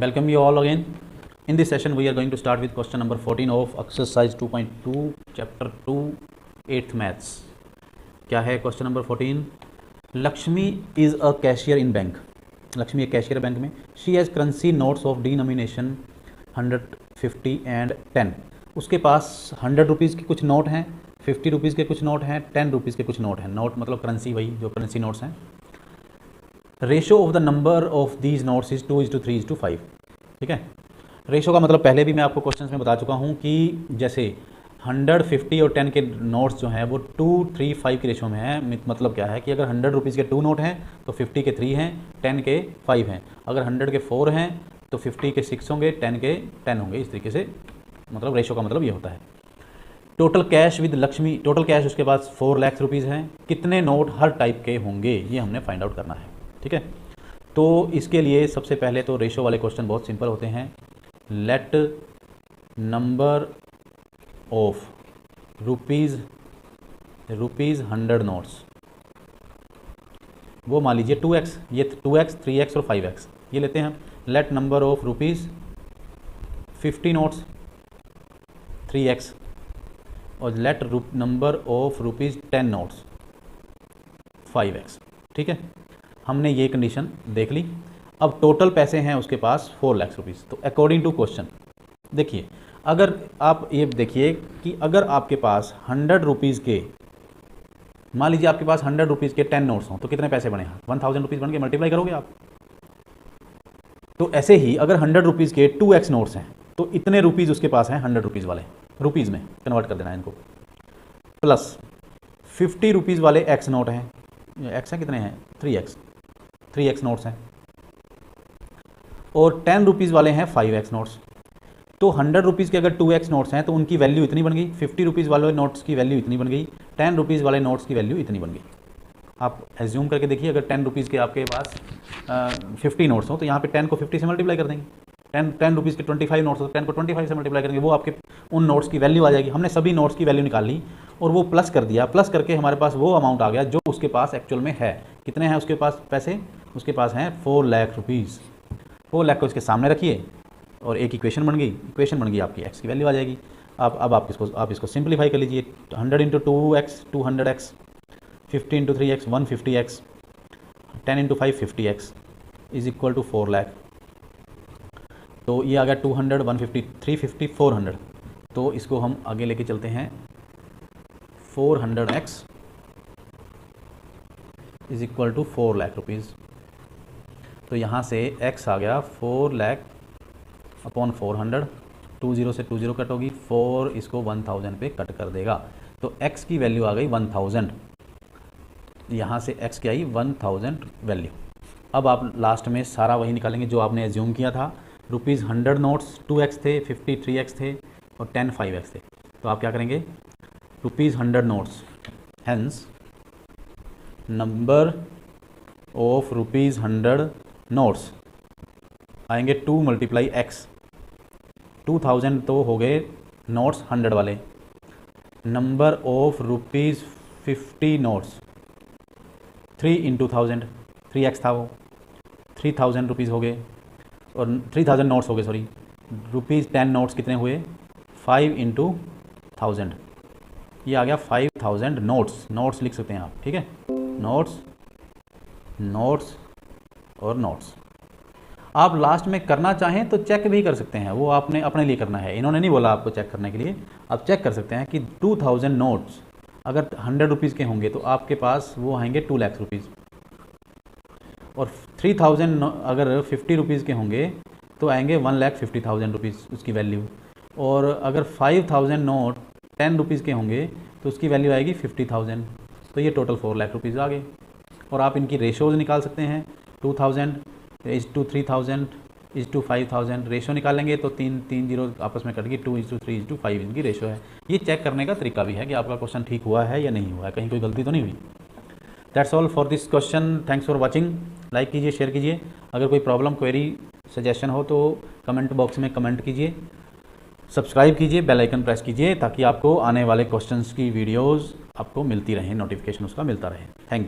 Welcome you all again. In this session we are going to start with question number 14 of exercise 2.2 chapter 2 8th maths. क्या है question number 14? Lakshmi is a cashier in bank. Lakshmi एक cashier bank में. She has currency notes of denomination 100, 50 and 10. उसके पास 100 rupees के कुछ note हैं, 50 rupees के कुछ नोट हैं, 10 रुपीज़ के कुछ नोट हैं. नोट मतलब करेंसी, वही जो करेंसी नोट्स हैं. Ratio of the number of these notes is 2:3:5. ठीक है. रेशो का मतलब पहले भी मैं आपको क्वेश्चन में बता चुका हूँ कि जैसे 100, 50 और 10 के नोट्स जो हैं वो 2:3:5 की रेशो में है. मतलब क्या है कि अगर 100 रुपीज़ के 2 नोट हैं तो 50 के 3 हैं, 10 के 5 हैं. अगर 100 के 4 हैं तो 50 के 6 होंगे, 10 के 10 होंगे. इस तरीके से मतलब रेशो का मतलब ये होता है. Total cash with Lakshmi, total cash उसके पास 4 लाख रुपीज़ हैं. कितने नोट हर टाइप के होंगे ये हमने फाइंड आउट करना है. ठीक है. तो इसके लिए सबसे पहले तो रेशो वाले क्वेश्चन बहुत सिंपल होते हैं. Let number of rupees 100 notes, वो मान लीजिए 2x, ये 2x, 3x और 5x ये लेते हैं. Let number of rupees 50 notes 3x और let number of rupees 10 notes 5x. ठीक है. हमने ये कंडीशन देख ली. अब टोटल पैसे हैं उसके पास 4 लाख रुपीज़. तो अकॉर्डिंग टू क्वेश्चन देखिए, अगर आप ये देखिए कि अगर आपके पास 100 रुपीज़ के, मान लीजिए आपके पास 100 रुपीज़ के 10 नोट्स हों तो कितने पैसे बने? 1000 रुपीज़ बन के मल्टीप्लाई करोगे आप. तो ऐसे ही अगर 100 रुपीज़ के 2x नोट्स हैं तो इतने रुपीज़ उसके पास हैं 100 रुपीज़ वाले, रुपीज़ में कन्वर्ट कर देना है इनको. प्लस 50 रुपीज़ वाले x नोट हैं. x हैं कितने हैं? 3x नोट्स हैं. और 10 रुपीज़ वाले हैं 5x नोट्स. तो 100 रुपीज़ के अगर 2x नोट्स हैं तो उनकी वैल्यू इतनी बन गई. 50 रुपीज़ वाले नोट्स की वैल्यू इतनी बन गई. 10 रुपीज़ वाले नोट्स की वैल्यू इतनी बन गई. आप एज्यूम करके देखिए, अगर 10 रुपीज़ के आपके पास 50 नोट्स हो तो यहाँ पे 10 को 50 से मल्टीप्लाई कर देंगे. 10 रुपीज़ के 25 नोट्स हो तो 10 को 25 से मल्टीप्लाई करेंगे. वो आपके उन नोट्स की वैल्यू आ जाएगी. हमने सभी नोट्स की वैल्यू निकाल ली और वो प्लस कर दिया. प्लस करके हमारे पास वो अमाउंट आ गया जो उसके पास एक्चुअल में है. कितने हैं उसके पास पैसे? उसके पास हैं 4 लाख रुपीज़. 4 लाख को इसके सामने रखिए और एक इक्वेशन बन गई. इक्वेशन बन गई आपकी, एक्स की वैल्यू आ जाएगी. अब आप इसको सिंप्लीफाई कर लीजिए. 100 into 2x 200x, 50 into 3x 150x, 10 into 5 50x is equal to 4 lakh. तो ये आ गया 200, 150, 350, 400. तो इसको हम आगे लेके चलते हैं. 400x is equal to 4 lakh rupees. तो यहाँ से x आ गया 4 लाख अपॉन 400. 20 से 20 कट होगी. 4 इसको 1000 पे कट कर देगा. तो x की वैल्यू आ गई 1000. यहाँ से x की आई 1000 वैल्यू. अब आप लास्ट में सारा वही निकालेंगे जो आपने एज्यूम किया था. रुपीज़ 100 नोट्स 2x थे, 50 3x थे और 10 5x थे. तो आप क्या करेंगे? Rupees 100 notes, hence number of rupees 100 notes आएंगे 2 × x. 2000 तो हो गए नोट्स 100 वाले. Number of rupees 50 notes 3 × 1000, 3x था वो, 3000 रुपीज़ हो गए और 3000 नोट्स हो गए, सॉरी. रुपीज़ 10 नोट्स कितने हुए? 5 × 1000. ये आ गया 5000 नोट्स लिख सकते हैं आप. ठीक है. नोट्स और नोट्स. आप लास्ट में करना चाहें तो चेक भी कर सकते हैं. वो आपने अपने लिए करना है, इन्होंने नहीं बोला आपको चेक करने के लिए. आप चेक कर सकते हैं कि 2000 नोट्स अगर 100 रुपीज़ के होंगे तो आपके पास वो आएंगे 2 लाख रुपीज़. और 3000 अगर 50 रुपीज़ के होंगे तो आएंगे 1,50,000 रुपीज़ उसकी वैल्यू. और अगर 5000 नोट 10 रुपीज़ के होंगे तो उसकी वैल्यू आएगी 50,000. तो ये टोटल 4 लाख रुपीज़ आ गए. और आप इनकी रेशोज़ निकाल सकते हैं. 2000 is to 3000 is to 5000 ratio निकालेंगे तो 3 0 आपस में कट गई. 2:3:5 इनकी रेशो है. ये चेक करने का तरीका भी है कि आपका क्वेश्चन ठीक हुआ है या नहीं हुआ है, कहीं कोई गलती तो नहीं हुई. That's all for this question. Thanks for watching. Like कीजिए, शेयर कीजिए. अगर कोई प्रॉब्लम, क्वेरी, सजेशन हो तो कमेंट बॉक्स में कमेंट कीजिए. सब्सक्राइब कीजिए, बेल आइकन प्रेस कीजिए ताकि आपको आने वाले क्वेश्चंस की वीडियोस आपको मिलती रहें, नोटिफिकेशन उसका मिलता रहे. Thank you.